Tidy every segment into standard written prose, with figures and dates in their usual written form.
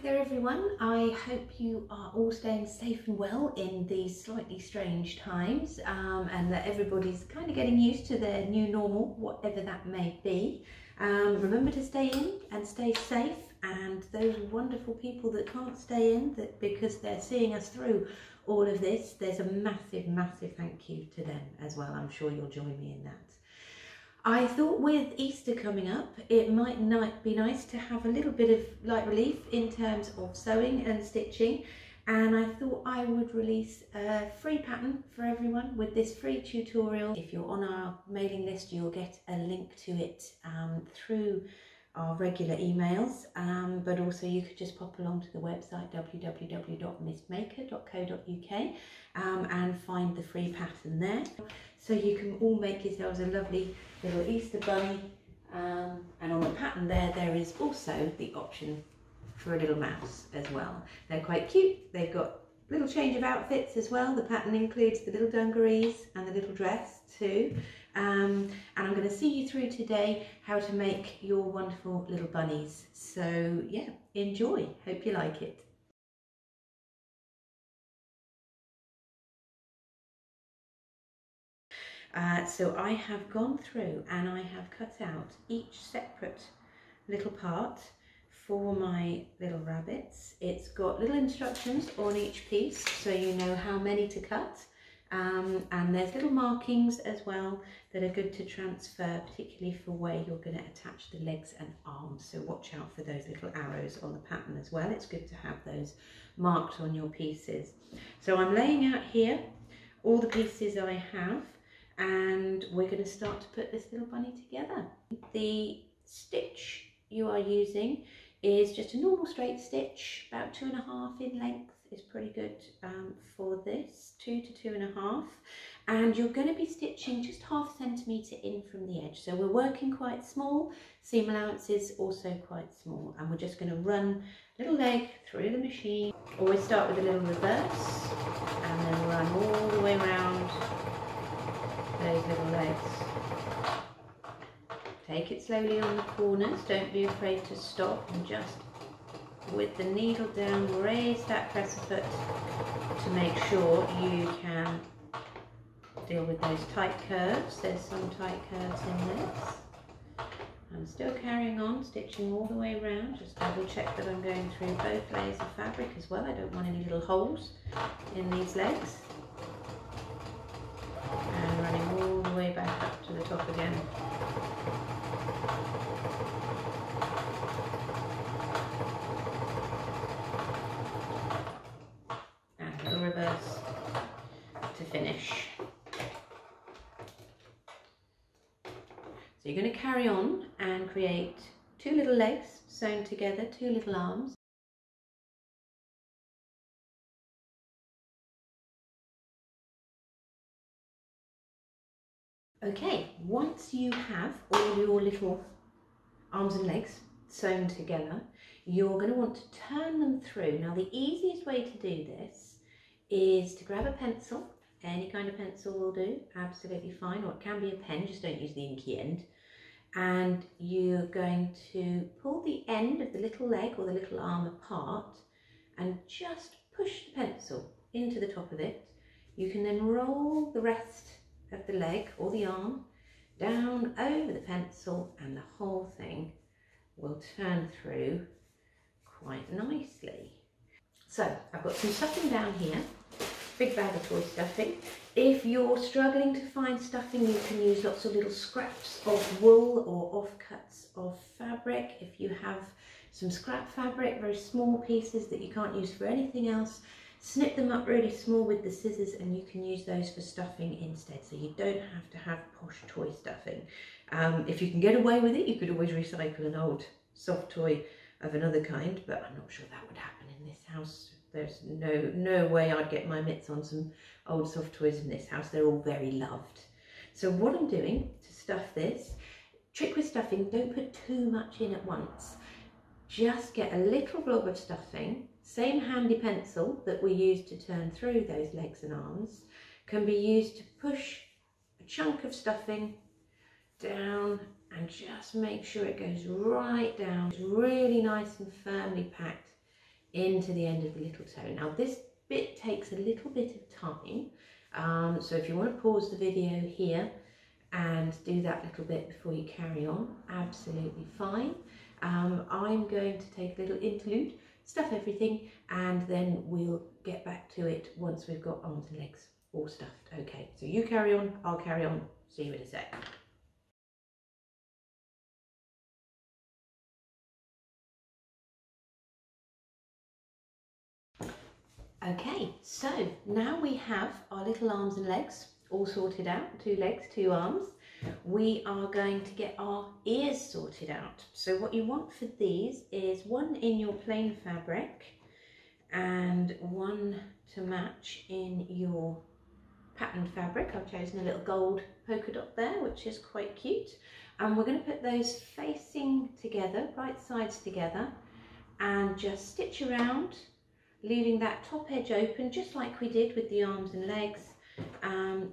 there everyone, I hope you are all staying safe and well in these slightly strange times and that everybody's kind of getting used to their new normal, whatever that may be. Remember to stay in and stay safe, and those wonderful people that can't stay in that because they're seeing us through all of this, there's a massive, massive thank you to them as well. I'm sure you'll join me in that. I thought with Easter coming up, it might be nice to have a little bit of light relief in terms of sewing and stitching, and I thought I would release a free pattern for everyone with this free tutorial. If you're on our mailing list, you'll get a link to it through our regular emails, but also you could just pop along to the website www.missmaker.co.uk and find the free pattern there. So you can all make yourselves a lovely little Easter bunny, and on the pattern there is also the option for a little mouse as well. They're quite cute. They've got a little change of outfits as well. The pattern includes the little dungarees and the little dress too. And I'm going to see you through today how to make your wonderful little bunnies. So yeah, enjoy. Hope you like it. So I have gone through and I have cut out each separate little part for my little rabbits. It's got little instructions on each piece so you know how many to cut, and there's little markings as well that are good to transfer, particularly for where you're going to attach the legs and arms. So watch out for those little arrows on the pattern as well. It's good to have those marked on your pieces. So I'm laying out here all the pieces I have, and we're going to start to put this little bunny together. The stitch you are using is just a normal straight stitch, about 2.5 in length is pretty good for this, 2 to 2.5, and you're going to be stitching just 0.5 centimetre in from the edge. So we're working quite small, seam allowance is also quite small, and we're just going to run little leg through the machine. Always start with a little reverse and then run all the way around those little legs. Take it slowly on the corners, don't be afraid to stop, and just with the needle down raise that presser foot to make sure you can deal with those tight curves. There's some tight curves in this. I'm still carrying on, stitching all the way around, just double check that I'm going through both layers of fabric as well. I don't want any little holes in these legs. And running all the way back up to the top again. And a little reverse to finish. So you're going to carry on and create 2 little legs sewn together, 2 little arms. Okay, once you have all your little arms and legs sewn together, you're going to want to turn them through. Now the easiest way to do this is to grab a pencil. Any kind of pencil will do, absolutely fine, or it can be a pen, just don't use the inky end. And you're going to pull the end of the little leg or the little arm apart and just push the pencil into the top of it. You can then roll the rest of the leg or the arm down over the pencil, and the whole thing will turn through quite nicely. So I've got some stuffing down here, big bag of toy stuffing. If you're struggling to find stuffing, you can use lots of little scraps of wool or offcuts of fabric. If you have some scrap fabric, very small pieces that you can't use for anything else, snip them up really small with the scissors and you can use those for stuffing instead, so you don't have to have posh toy stuffing. If you can get away with it, you could always recycle an old soft toy of another kind, but I'm not sure that would happen in this house. There's no way I'd get my mitts on some old soft toys in this house. They're all very loved. So what I'm doing to stuff this, trick with stuffing, don't put too much in at once. Just get a little blob of stuffing. Same handy pencil that we use to turn through those legs and arms can be used to push a chunk of stuffing down and just make sure it goes right down. It's really nice and firmly packed into the end of the little toe. Now this bit takes a little bit of time, so if you want to pause the video here and do that little bit before you carry on, absolutely fine. I'm going to take a little interlude, stuff everything, and then we'll get back to it once we've got arms and legs all stuffed. Okay, so you carry on, I'll carry on, see you in a sec. Okay, so now we have our little arms and legs all sorted out, 2 legs, 2 arms. We are going to get our ears sorted out. So what you want for these is one in your plain fabric and one to match in your patterned fabric. I've chosen a little gold polka dot there, which is quite cute. And we're going to put those facing together, right sides together, and just stitch around, leaving that top edge open just like we did with the arms and legs,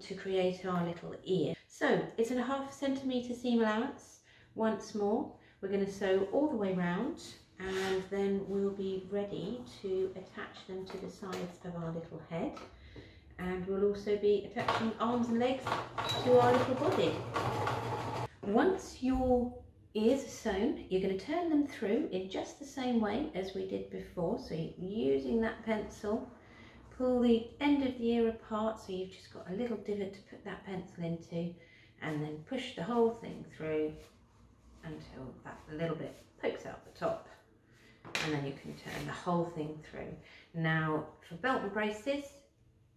to create our little ear. So it's at a 1/2 centimetre seam allowance. Once more, we're going to sew all the way round, and then we'll be ready to attach them to the sides of our little head, and we'll also be attaching arms and legs to our little body. Once your ears are sewn, you're going to turn them through in just the same way as we did before. So using that pencil, pull the end of the ear apart so you've just got a little divot to put that pencil into, and then push the whole thing through until that little bit pokes out the top, and then you can turn the whole thing through. Now for belt and braces,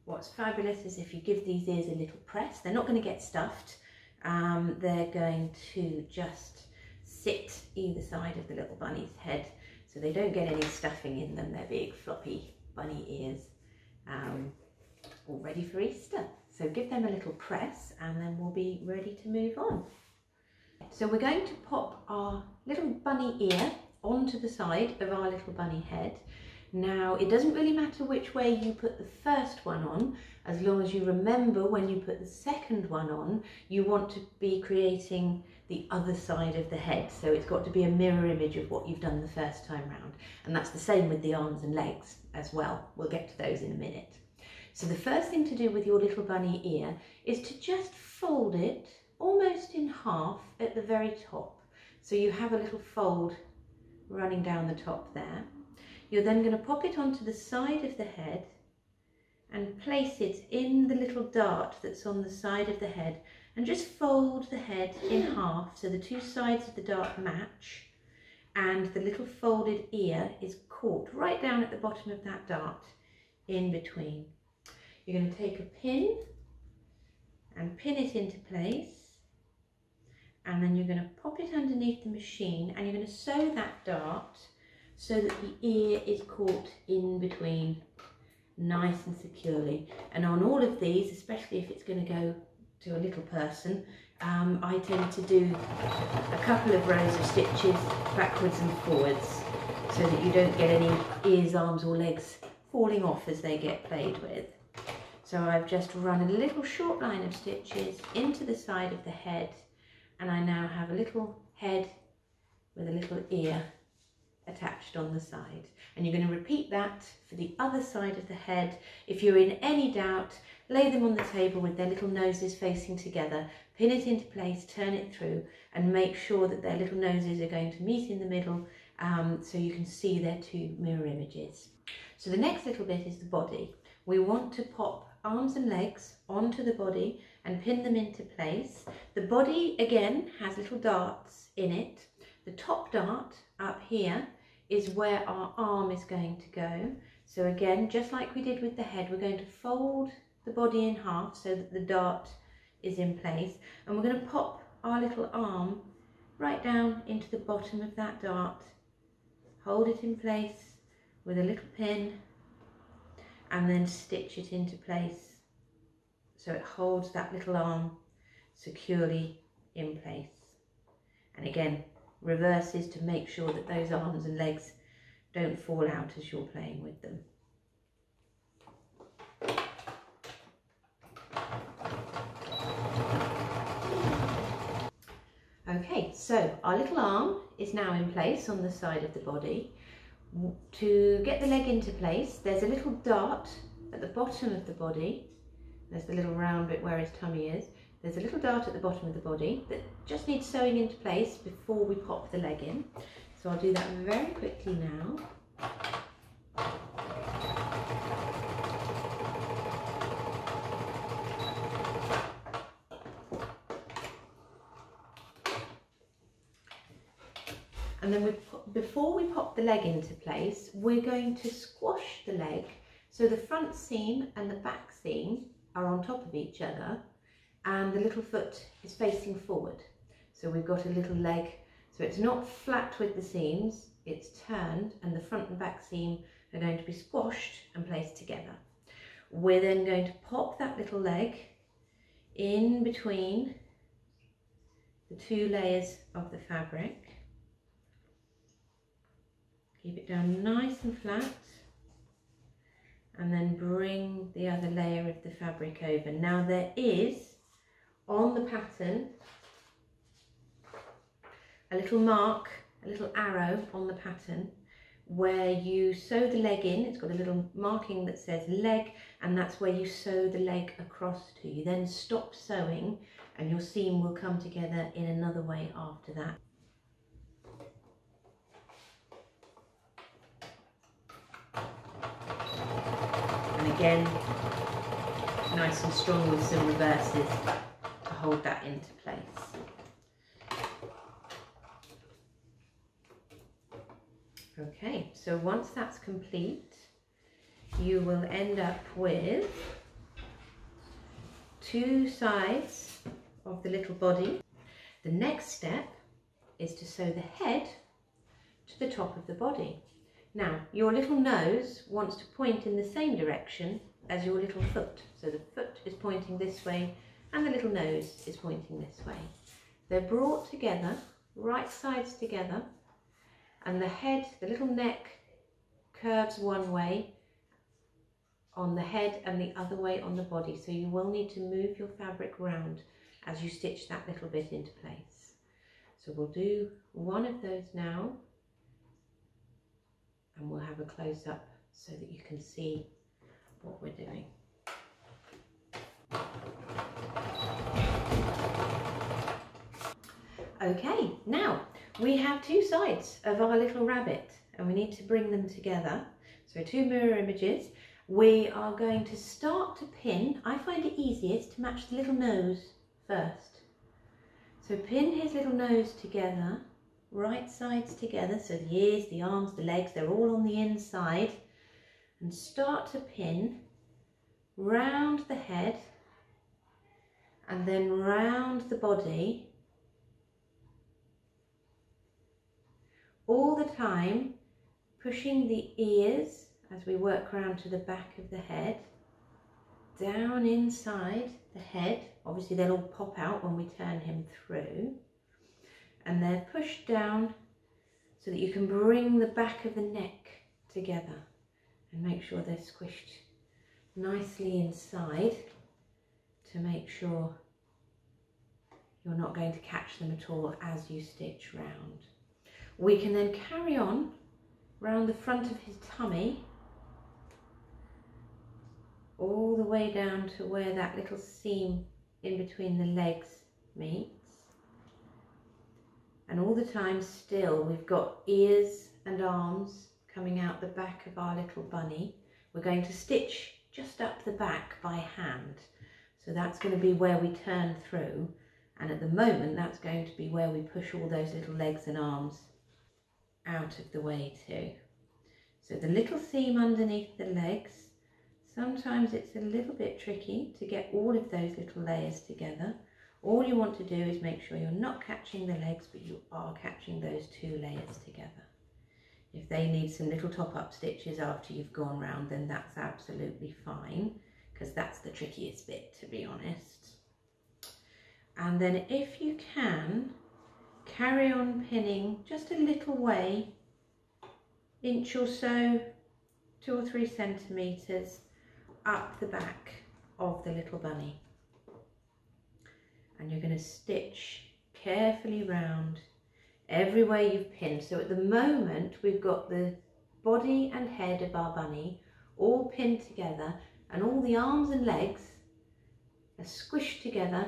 what's fabulous is if you give these ears a little press, they're not going to get stuffed, they're going to just sit either side of the little bunny's head, so they don't get any stuffing in them. They're big floppy bunny ears, all ready for Easter. So give them a little press and then we'll be ready to move on. So we're going to pop our little bunny ear onto the side of our little bunny head. Now it doesn't really matter which way you put the first one on, as long as you remember when you put the second one on, you want to be creating the other side of the head. So it's got to be a mirror image of what you've done the first time round. And that's the same with the arms and legs as well. We'll get to those in a minute. So the first thing to do with your little bunny ear is to just fold it almost in half at the very top. So you have a little fold running down the top there. You're then going to pop it onto the side of the head and place it in the little dart that's on the side of the head, and just fold the head in half so the 2 sides of the dart match, and the little folded ear is caught right down at the bottom of that dart in between. You're going to take a pin and pin it into place, and then you're going to pop it underneath the machine, and you're going to sew that dart so that the ear is caught in between nice and securely. And on all of these, especially if it's going to go to a little person, I tend to do a couple of rows of stitches backwards and forwards so that you don't get any ears, arms or legs falling off as they get played with. So I've just run a little short line of stitches into the side of the head, and I now have a little head with a little ear attached on the side. And you're going to repeat that for the other side of the head. If you're in any doubt, lay them on the table with their little noses facing together, pin it into place, turn it through, and make sure that their little noses are going to meet in the middle, so you can see their 2 mirror images. So the next little bit is the body. We want to pop arms and legs onto the body and pin them into place. The body again has little darts in it. The top dart up here is where our arm is going to go. So again, just like we did with the head, we're going to fold the body in half so that the dart is in place, and we're going to pop our little arm right down into the bottom of that dart, hold it in place with a little pin, and then stitch it into place so it holds that little arm securely in place. And again, reverses to make sure that those arms and legs don't fall out as you're playing with them. Okay, so our little arm is now in place on the side of the body. To get the leg into place, there's a little dart at the bottom of the body. There's the little round bit where his tummy is. There's a little dart at the bottom of the body that just needs sewing into place before we pop the leg in. So I'll do that very quickly now. And then before we pop the leg into place, we're going to squash the leg so the front seam and the back seam are on top of each other and the little foot is facing forward. So we've got a little leg, so it's not flat with the seams, it's turned, and the front and back seam are going to be squashed and placed together. We're then going to pop that little leg in between the two layers of the fabric. Keep it down nice and flat, and then bring the other layer of the fabric over. Now there is, on the pattern, a little mark, a little arrow on the pattern where you sew the leg in. It's got a little marking that says leg, and that's where you sew the leg across to. You then stop sewing and your seam will come together in another way after that. And again, nice and strong with some reverses to hold that into place. Okay, so once that's complete, you will end up with two sides of the little body. The next step is to sew the head to the top of the body. Now, your little nose wants to point in the same direction as your little foot. So the foot is pointing this way and the little nose is pointing this way. They're brought together, right sides together, and the head, the little neck curves one way on the head and the other way on the body. So you will need to move your fabric round as you stitch that little bit into place. So we'll do one of those now. And we'll have a close-up so that you can see what we're doing. Okay, now we have two sides of our little rabbit and we need to bring them together. So two mirror images. We are going to start to pin. I find it easiest to match the little nose first. So pin his little nose together, right sides together, so the ears, the arms, the legs, they're all on the inside, and start to pin round the head and then round the body, all the time pushing the ears as we work round to the back of the head, down inside the head. Obviously they'll all pop out when we turn him through. And they're pushed down so that you can bring the back of the neck together and make sure they're squished nicely inside to make sure you're not going to catch them at all as you stitch round. We can then carry on round the front of his tummy all the way down to where that little seam in between the legs meets. And all the time still we've got ears and arms coming out the back of our little bunny. We're going to stitch just up the back by hand. So that's going to be where we turn through. And at the moment that's going to be where we push all those little legs and arms out of the way too. So the little seam underneath the legs, sometimes it's a little bit tricky to get all of those little layers together. All you want to do is make sure you're not catching the legs, but you are catching those two layers together. If they need some little top-up stitches after you've gone round, then that's absolutely fine, because that's the trickiest bit, to be honest. And then if you can, carry on pinning just a little way, inch or so, 2 or 3 centimetres up the back of the little bunny. And you're going to stitch carefully round everywhere you've pinned. So at the moment we've got the body and head of our bunny all pinned together, and all the arms and legs are squished together,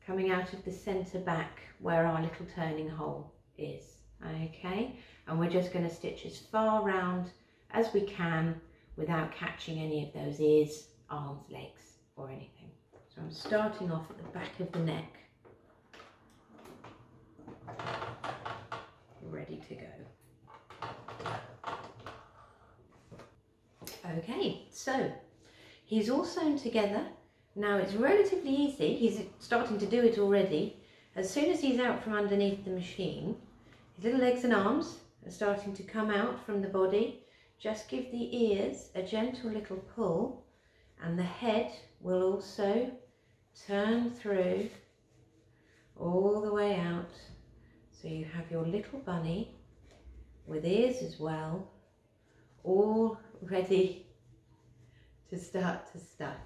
coming out of the centre back where our little turning hole is. Okay, and we're just going to stitch as far round as we can without catching any of those ears, arms, legs or anything. So I'm starting off at the back of the neck, ready to go. Okay, so he's all sewn together. Now it's relatively easy, he's starting to do it already. As soon as he's out from underneath the machine, his little legs and arms are starting to come out from the body. Just give the ears a gentle little pull, and the head will also turn through all the way out. So you have your little bunny with ears as well, all ready to start to stuff.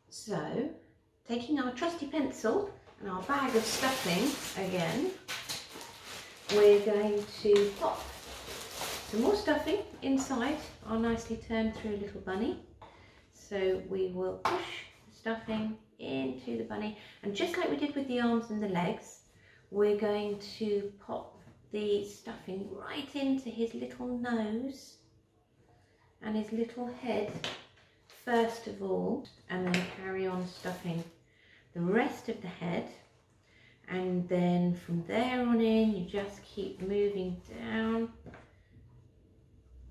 So, taking our trusty pencil and our bag of stuffing again, we're going to pop some more stuffing inside our nicely turned through little bunny. So we will push the stuffing into the bunny, and just like we did with the arms and the legs, we're going to pop the stuffing right into his little nose and his little head first of all, and then carry on stuffing the rest of the head, and then from there on in you just keep moving down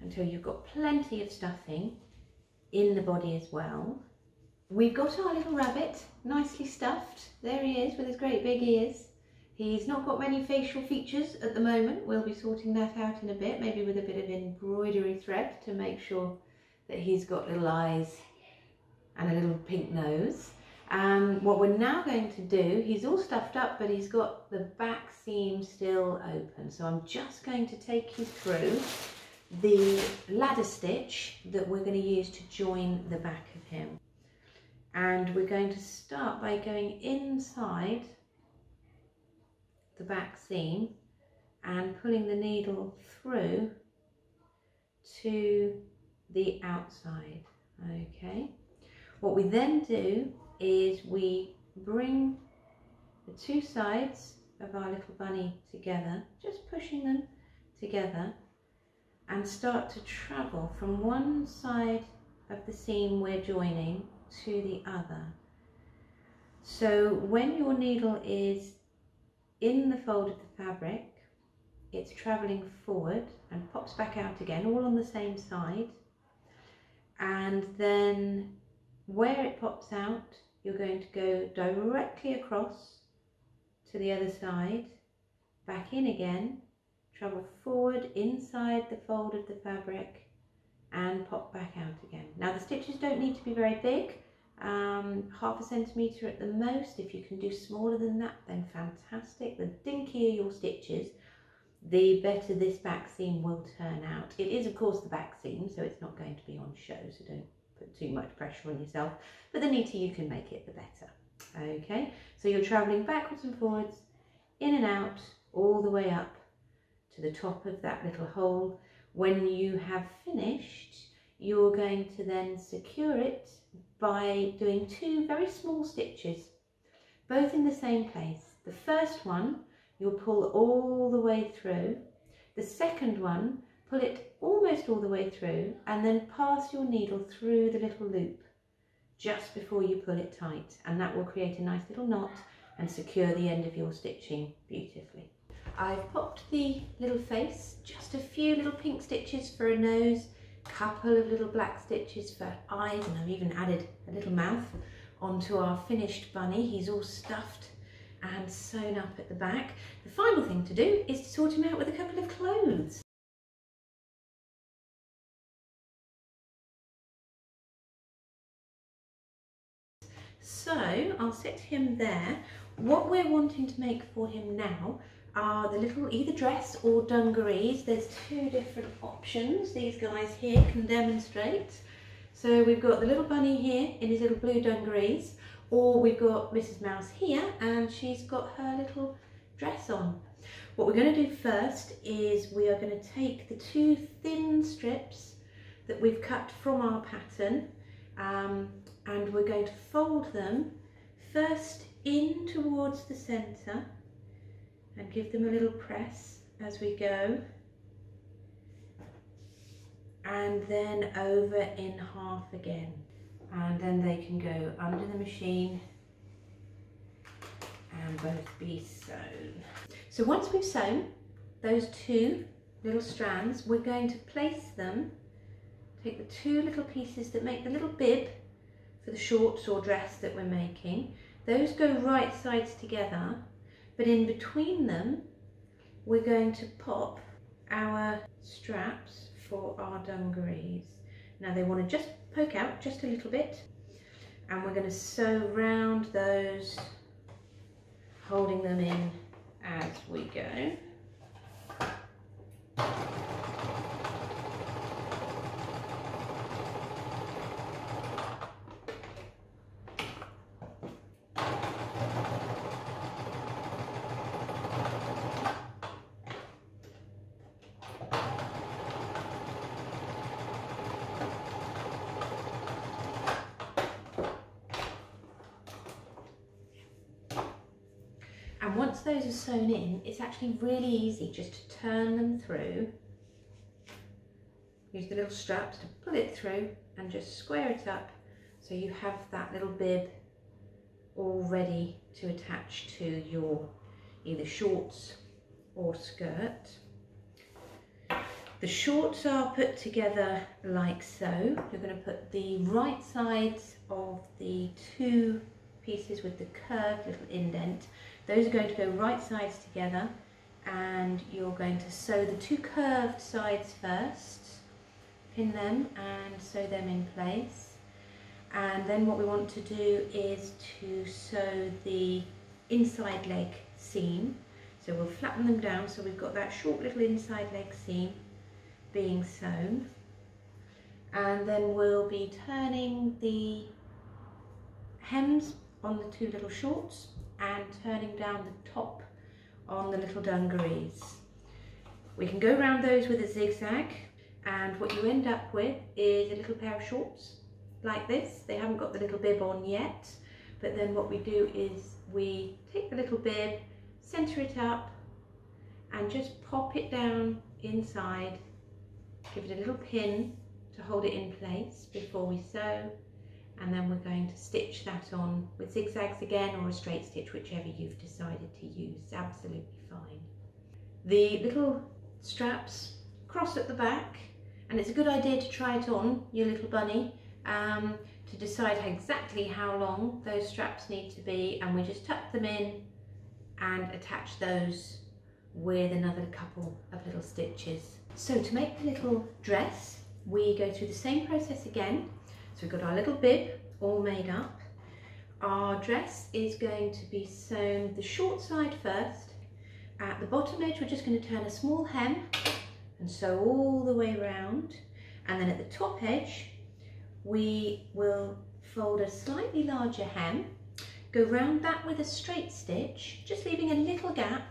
until you've got plenty of stuffing in the body as well. We've got our little rabbit nicely stuffed. There he is with his great big ears. He's not got many facial features at the moment. We'll be sorting that out in a bit, maybe with a bit of embroidery thread to make sure that he's got little eyes and a little pink nose. What we're now going to do, he's all stuffed up, but he's got the back seam still open. So I'm just going to take you through the ladder stitch that we're going to use to join the back of him. And we're going to start by going inside the back seam and pulling the needle through to the outside. Okay, what we then do is we bring the two sides of our little bunny together, just pushing them together, and start to travel from one side of the seam we're joining to the other. So when your needle is in the fold of the fabric, it's travelling forward and pops back out again, all on the same side. And then where it pops out, you're going to go directly across to the other side, back in again, travel forward inside the fold of the fabric and pop back out again. Now the stitches don't need to be very big, half a centimetre at the most. If you can do smaller than that, then fantastic. The dinkier your stitches, the better this back seam will turn out. It is of course the back seam, so it's not going to be on show, so don't put too much pressure on yourself, but the neater you can make it, the better. Okay, so you're travelling backwards and forwards, in and out, all the way up to the top of that little hole. When you have finished, you're going to then secure it by doing two very small stitches, both in the same place. The first one you'll pull all the way through. The second one, pull it almost all the way through and then pass your needle through the little loop just before you pull it tight, and that will create a nice little knot and secure the end of your stitching beautifully. I've popped the little face, just a few little pink stitches for a nose, couple of little black stitches for eyes, and I've even added a little mouth onto our finished bunny. He's all stuffed and sewn up at the back. The final thing to do is to sort him out with a couple of clothes. So I'll sit him there. What we're wanting to make for him now are the little either dress or dungarees. There's two different options these guys here can demonstrate. So we've got the little bunny here in his little blue dungarees, Or we've got Mrs. Mouse here and she's got her little dress on. What we're going to do first is we are going to take the two thin strips that we've cut from our pattern and we're going to fold them first in towards the centre and give them a little press as we go, and then over in half again, and then they can go under the machine and both be sewn. So once we've sewn those two little strands, we're going to place them, take the two little pieces that make the little bib for the shorts or dress that we're making. Those go right sides together, but in between them we're going to pop our straps for our dungarees. Now they want to just poke out just a little bit, and we're going to sew round those, holding them in as we go. And once those are sewn in, it's actually really easy just to turn them through. Use the little straps to pull it through and just square it up so you have that little bib all ready to attach to your either shorts or skirt. The shorts are put together like so. You're going to put the right sides of the two pieces with the curved little indent. Those are going to go right sides together, and you're going to sew the two curved sides first, pin them and sew them in place. And then what we want to do is to sew the inside leg seam. So we'll flatten them down so we've got that short little inside leg seam being sewn. And then we'll be turning the hems on the two little shorts and turning down the top on the little dungarees. We can go around those with a zigzag, and what you end up with is a little pair of shorts like this. They haven't got the little bib on yet, but then what we do is we take the little bib, centre it up and just pop it down inside, give it a little pin to hold it in place before we sew, and then we're going to stitch that on with zigzags again, or a straight stitch, whichever you've decided to use. Absolutely fine. The little straps cross at the back, and it's a good idea to try it on your little bunny to decide exactly how long those straps need to be, and we just tuck them in and attach those with another couple of little stitches. So to make the little dress, we go through the same process again. So we've got our little bib all made up. Our dress is going to be sewn the short side first. At the bottom edge, we're just going to turn a small hem and sew all the way around. And then at the top edge, we will fold a slightly larger hem, go round that with a straight stitch, just leaving a little gap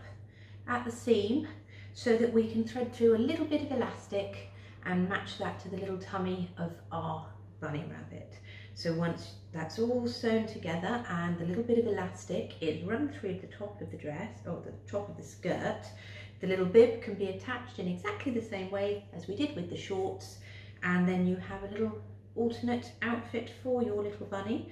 at the seam so that we can thread through a little bit of elastic and match that to the little tummy of our bunny rabbit. So once that's all sewn together and the little bit of elastic is run through the top of the dress or the top of the skirt, the little bib can be attached in exactly the same way as we did with the shorts, and then you have a little alternate outfit for your little bunny.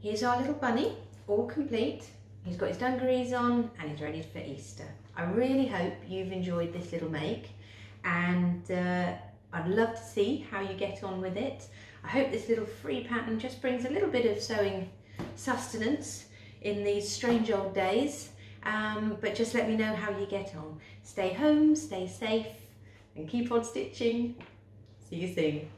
Here's our little bunny, all complete. He's got his dungarees on and he's ready for Easter. I really hope you've enjoyed this little make, and I'd love to see how you get on with it. I hope this little free pattern just brings a little bit of sewing sustenance in these strange old days, but just let me know how you get on. Stay home, stay safe, and keep on stitching. See you soon.